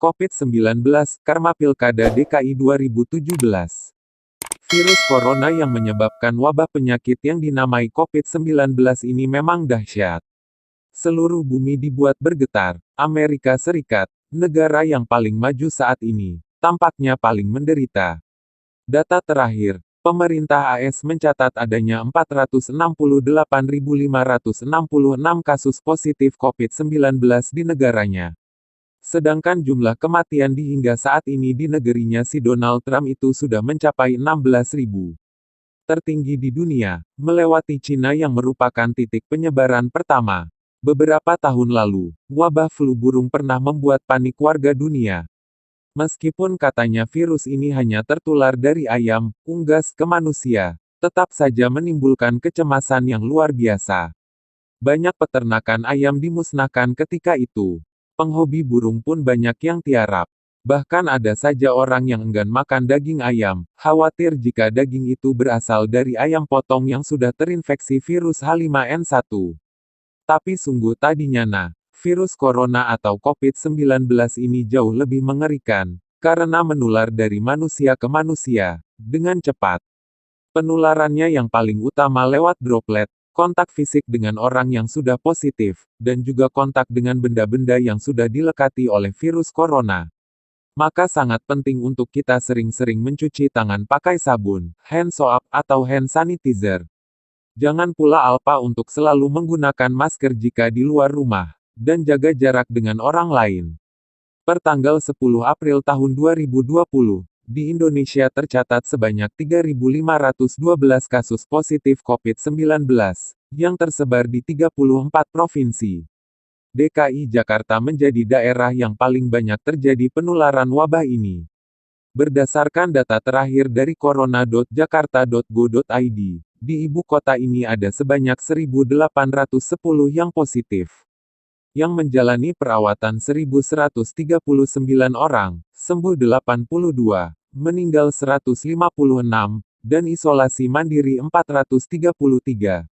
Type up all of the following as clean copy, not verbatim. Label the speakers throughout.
Speaker 1: COVID-19, Karma Pilkada DKI 2017. Virus corona yang menyebabkan wabah penyakit yang dinamai COVID-19 ini memang dahsyat. Seluruh bumi dibuat bergetar. Amerika Serikat, negara yang paling maju saat ini, tampaknya paling menderita. Data terakhir, pemerintah AS mencatat adanya 468.566 kasus positif COVID-19 di negaranya. Sedangkan jumlah kematian di hingga saat ini di negerinya si Donald Trump itu sudah mencapai 16.000. Tertinggi di dunia, melewati Cina yang merupakan titik penyebaran pertama. Beberapa tahun lalu, wabah flu burung pernah membuat panik warga dunia. Meskipun katanya virus ini hanya tertular dari ayam, unggas ke manusia, tetap saja menimbulkan kecemasan yang luar biasa. Banyak peternakan ayam dimusnahkan ketika itu. Penghobi burung pun banyak yang tiarap. Bahkan ada saja orang yang enggan makan daging ayam, khawatir jika daging itu berasal dari ayam potong yang sudah terinfeksi virus H5N1. Tapi sungguh tadinya virus corona atau COVID-19 ini jauh lebih mengerikan, karena menular dari manusia ke manusia, dengan cepat. Penularannya yang paling utama lewat droplet, kontak fisik dengan orang yang sudah positif, dan juga kontak dengan benda-benda yang sudah dilekati oleh virus corona. Maka sangat penting untuk kita sering-sering mencuci tangan pakai sabun, hand soap, atau hand sanitizer. Jangan pula lupa untuk selalu menggunakan masker jika di luar rumah, dan jaga jarak dengan orang lain. Pertanggal 10 April tahun 2020, di Indonesia tercatat sebanyak 3.512 kasus positif COVID-19, yang tersebar di 34 provinsi. DKI Jakarta menjadi daerah yang paling banyak terjadi penularan wabah ini. Berdasarkan data terakhir dari corona.jakarta.go.id, di ibu kota ini ada sebanyak 1.810 yang positif. Yang menjalani perawatan 1.139 orang, sembuh 82, meninggal 156, dan isolasi mandiri 433.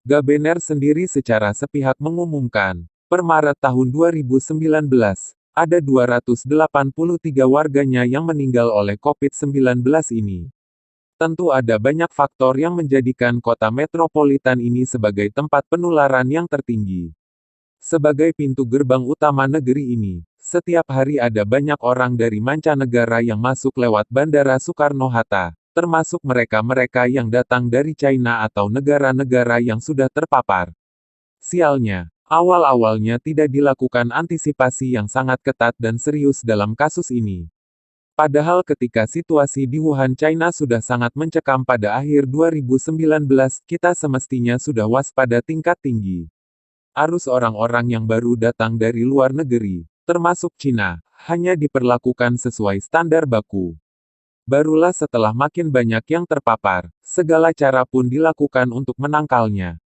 Speaker 1: Gabener sendiri secara sepihak mengumumkan, per Maret tahun 2019, ada 283 warganya yang meninggal oleh COVID-19 ini. Tentu ada banyak faktor yang menjadikan kota metropolitan ini sebagai tempat penularan yang tertinggi. Sebagai pintu gerbang utama negeri ini, setiap hari ada banyak orang dari mancanegara yang masuk lewat Bandara Soekarno-Hatta, termasuk mereka-mereka yang datang dari China atau negara-negara yang sudah terpapar. Sialnya, awal-awalnya tidak dilakukan antisipasi yang sangat ketat dan serius dalam kasus ini. Padahal ketika situasi di Wuhan, China sudah sangat mencekam pada akhir 2019, kita semestinya sudah waspada tingkat tinggi. Arus orang-orang yang baru datang dari luar negeri, termasuk Cina, hanya diperlakukan sesuai standar baku. Barulah setelah makin banyak yang terpapar, segala cara pun dilakukan untuk menangkalnya.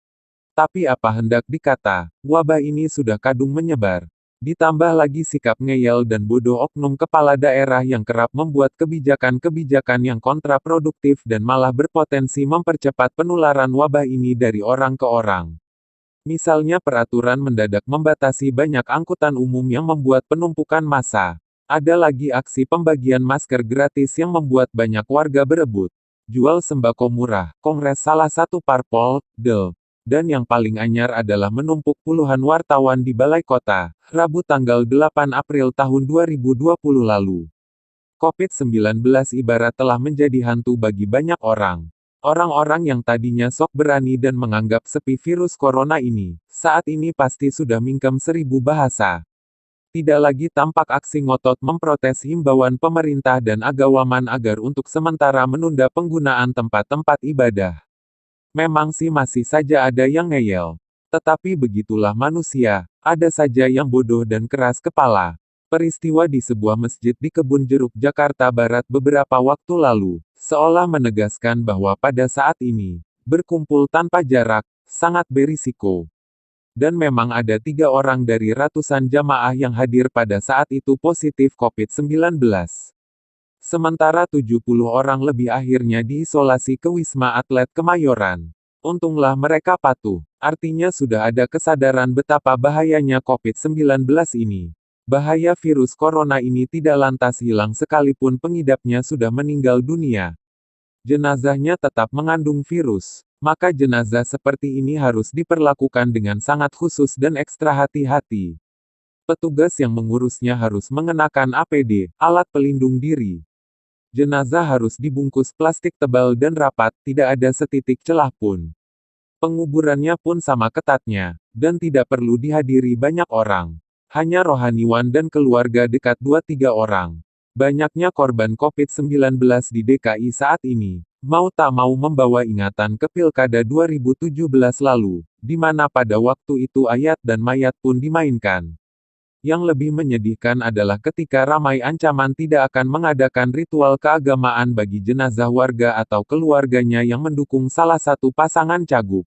Speaker 1: Tapi apa hendak dikata, wabah ini sudah kadung menyebar. Ditambah lagi sikap ngeyel dan bodoh oknum kepala daerah yang kerap membuat kebijakan-kebijakan yang kontraproduktif dan malah berpotensi mempercepat penularan wabah ini dari orang ke orang. Misalnya peraturan mendadak membatasi banyak angkutan umum yang membuat penumpukan massa. Ada lagi aksi pembagian masker gratis yang membuat banyak warga berebut. Jual sembako murah, kongres salah satu parpol, dan yang paling anyar adalah menumpuk puluhan wartawan di Balai Kota, Rabu tanggal 8 April tahun 2020 lalu. COVID-19 ibarat telah menjadi hantu bagi banyak orang. Orang-orang yang tadinya sok berani dan menganggap sepi virus corona ini, saat ini pasti sudah mingkem 1000 bahasa. Tidak lagi tampak aksi ngotot memprotes himbauan pemerintah dan agawaman agar untuk sementara menunda penggunaan tempat-tempat ibadah. Memang sih masih saja ada yang ngeyel. Tetapi begitulah manusia, ada saja yang bodoh dan keras kepala. Peristiwa di sebuah masjid di Kebun Jeruk, Jakarta Barat beberapa waktu lalu, seolah menegaskan bahwa pada saat ini, berkumpul tanpa jarak, sangat berisiko. Dan memang ada 3 orang dari ratusan jamaah yang hadir pada saat itu positif COVID-19. Sementara 70 orang lebih akhirnya diisolasi ke Wisma Atlet Kemayoran. Untunglah mereka patuh, artinya sudah ada kesadaran betapa bahayanya COVID-19 ini. Bahaya virus corona ini tidak lantas hilang sekalipun pengidapnya sudah meninggal dunia. Jenazahnya tetap mengandung virus. Maka jenazah seperti ini harus diperlakukan dengan sangat khusus dan ekstra hati-hati. Petugas yang mengurusnya harus mengenakan APD, alat pelindung diri. Jenazah harus dibungkus plastik tebal dan rapat, tidak ada setitik celah pun. Penguburannya pun sama ketatnya, dan tidak perlu dihadiri banyak orang. Hanya rohaniwan dan keluarga dekat 2-3 orang. Banyaknya korban COVID-19 di DKI saat ini, mau tak mau membawa ingatan ke Pilkada 2017 lalu, di mana pada waktu itu ayat dan mayat pun dimainkan. Yang lebih menyedihkan adalah ketika ramai ancaman tidak akan mengadakan ritual keagamaan bagi jenazah warga atau keluarganya yang mendukung salah satu pasangan cagup.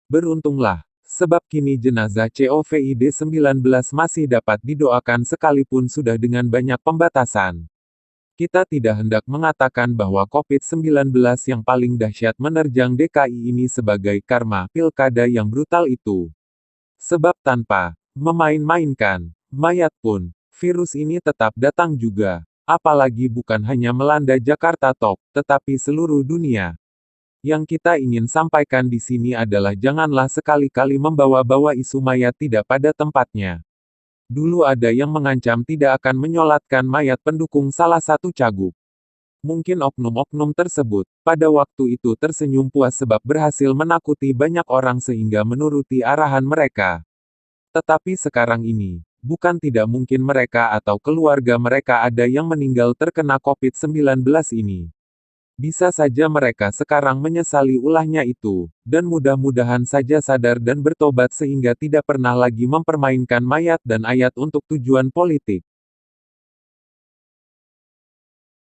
Speaker 1: Beruntunglah, sebab kini jenazah COVID-19 masih dapat didoakan sekalipun sudah dengan banyak pembatasan. Kita tidak hendak mengatakan bahwa COVID-19 yang paling dahsyat menerjang DKI ini sebagai karma pilkada yang brutal itu. Sebab tanpa memain-mainkan mayat pun, virus ini tetap datang juga. Apalagi bukan hanya melanda Jakarta Tok, tetapi seluruh dunia. Yang kita ingin sampaikan di sini adalah janganlah sekali-kali membawa-bawa isu mayat tidak pada tempatnya. Dulu ada yang mengancam tidak akan menyolatkan mayat pendukung salah satu cagup. Mungkin oknum-oknum tersebut, pada waktu itu tersenyum puas sebab berhasil menakuti banyak orang sehingga menuruti arahan mereka. Tetapi sekarang ini, bukan tidak mungkin mereka atau keluarga mereka ada yang meninggal terkena COVID-19 ini. Bisa saja mereka sekarang menyesali ulahnya itu, dan mudah-mudahan saja sadar dan bertobat sehingga tidak pernah lagi mempermainkan mayat dan ayat untuk tujuan politik.